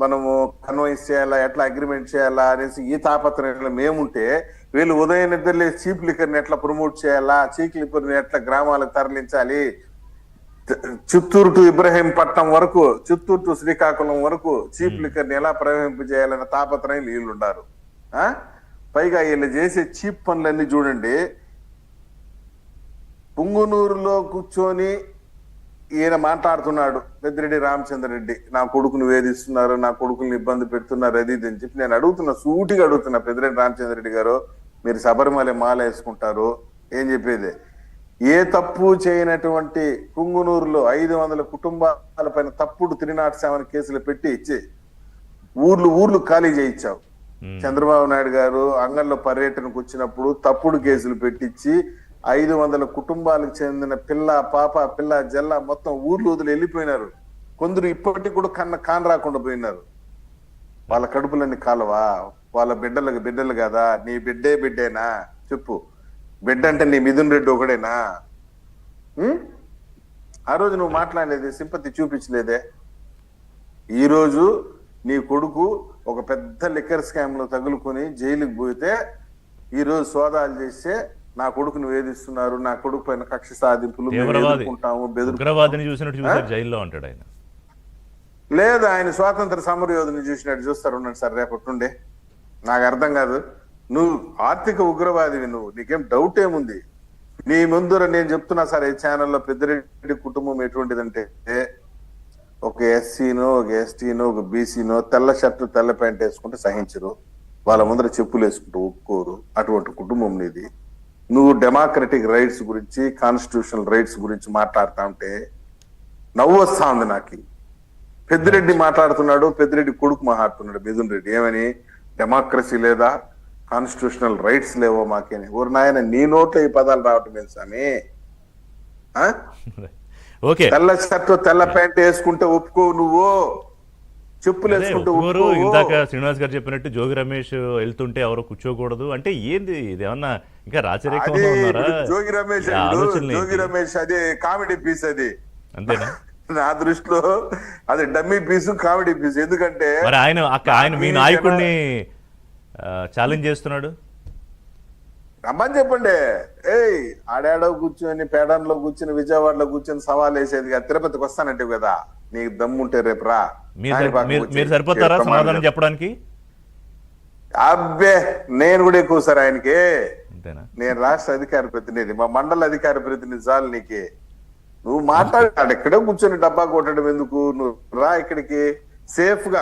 మనము కన్వైన్స్ చేయాలా, ఎట్లా అగ్రిమెంట్ చేయాలా అనేసి ఈ తాపత్రయంలో మేముంటే, వీళ్ళు ఉదయం నిద్రలే చీప్ లిక్కర్ని ఎట్లా ప్రమోట్ చేయాలా, చీప్ లిక్కర్ని ఎట్లా గ్రామాలకు తరలించాలి, చిత్తూరు టు ఇబ్రహీంపట్నం వరకు, చిత్తూరు టు శ్రీకాకుళం వరకు చీప్ లిక్కర్ని ఎలా ప్రవహింపజేయాలనే తాపత్రయం వీళ్ళు ఉన్నారు. పైగా వీళ్ళు చేసే చీప్ పనులన్నీ చూడండి. పుంగునూరులో కూర్చొని ఈయన మాట్లాడుతున్నాడు, పెద్దిరెడ్డి రామచంద్రరెడ్డి, నా కొడుకుని వేధిస్తున్నారు, నా కొడుకుని ఇబ్బంది పెడుతున్నారు, అది ఇది అని చెప్పి. నేను అడుగుతున్నా, సూటిగా అడుగుతున్నా, పెద్దిరెడ్డి రామచంద్రరెడ్డి గారు, మీరు శబరిమల మాల వేసుకుంటారు, ఏం చెప్పేది? ఏ తప్పు చేయనటువంటి పుంగునూరులో 500 కుటుంబాల పైన తప్పుడు 307 కేసులు పెట్టి ఇచ్చి ఊర్లు ఖాళీ చేయించావు. చంద్రబాబు నాయుడు గారు అంగంలో పర్యటనకు వచ్చినప్పుడు తప్పుడు కేసులు పెట్టించి 500 కుటుంబాలకు చెందిన పిల్ల జల్ల మొత్తం ఊర్లు వదిలి వెళ్ళిపోయినారు. కొందరు ఇప్పటికి కూడా కాన్ రాకుండా పోయినారు. వాళ్ళ కడుపులన్నీ కాలవా? వాళ్ళ బిడ్డలు కదా? నీ బిడ్డేనా చెప్పు? బిడ్డ అంటే నీ మిథున్ రెడ్డి ఒకడేనా? ఆ రోజు నువ్వు మాట్లాడలేదే, సింపతి చూపించలేదే. ఈ రోజు నీ కొడుకు ఒక పెద్ద లిక్కర్ స్కామ్ లో తగులుకొని జైలుకి పోతే, ఈ రోజు సోదాలు చేస్తే నా కొడుకును వేధిస్తున్నారు, నా కొడుకు పైన కక్ష సాధింపులు జైల్లో ఉంటాడు ఆయన. లేదు, ఆయన స్వాతంత్ర సమరయోధుని చూసినట్టు చూస్తారు. ఉన్నాడు సార్ రేపటి నుండి. నాకు అర్థం కాదు. నువ్వు ఆర్థిక ఉగ్రవాదివి, నీకేం డౌట్ ఏముంది? నీ ముందర నేను చెప్తున్నా సార్, ఈ ఛానల్లో పెద్దిరెడ్డి కుటుంబం ఎటువంటిదంటే, ఒక ఎస్సీనో, ఒక ఎస్టీనో, ఒక బీసీనో తెల్ల షర్టు తెల్ల ప్యాంట్ వేసుకుంటే సహించరు, వాళ్ళ ముందర చెప్పులు వేసుకుంటూ ఒప్పుకోరు. అటువంటి కుటుంబం నీది. నువ్వు డెమోక్రటిక్ రైట్స్ గురించి, కాన్స్టిట్యూషనల్ రైట్స్ గురించి మాట్లాడుతా ఉంటే నవ్వు వస్తా ఉంది నాకు. పెద్దిరెడ్డి మాట్లాడుతున్నాడు, పెద్దిరెడ్డి కొడుకు మాట్లాడుతున్నాడు మిథున్ రెడ్డి, ఏమని? డెమోక్రసీ లేదా, కాన్స్టిట్యూషనల్ రైట్స్ లేవో మాకేని. ఊరు నాయన, నీ నోట్లో ఈ పదాలు రావటం ఏంటి స్వామి? తెల్ల షర్టు తెల్ల ప్యాంట్ వేసుకుంటే ఒప్పుకో, నువ్వు చెప్పులు వేసుకుంటే ఒప్పుకో. ఇందాక శ్రీనివాస్ గారు చెప్పినట్టు జోగి రమేష్ వెళ్తుంటే ఎవరో కూర్చోకూడదు అంటే ఏంది ఇదేమన్నా ఇంకా రాచరికం? జోగి రమేష్ అది కామెడీ పీస్, అది అంతేనా? నా దృష్టిలో అది డమ్మీ పీసు, కామెడీ పీసు. ఎందుకంటే ఆయన మీ నాయకుడిని ఛాలెంజ్ చేస్తున్నాడు. రమ్మని చెప్పండి. ఆడాడో కూర్చొని, పేడంలో కూర్చొని, విజయవాడలో కూర్చొని సవాల్ వేసేది కదా. తిరుపతికి వస్తానంటే కదా, నీకు దమ్ముంటే రేపు రా. మీరు సరిపోతారా సమాధానం చెప్పడానికి? అబ్బే, నేను కూడా ఎక్కువ సార్ ఆయనకి. నేను రాష్ట్ర అధికార ప్రతినిధి, మా మండల అధికార ప్రతినిధి చాలు నీకు. నువ్వు మాట్లాడాడు ఎక్కడో కూర్చొని డబ్బా కొట్టడం ఎందుకు? నువ్వు రా ఇక్కడికి సేఫ్ గా.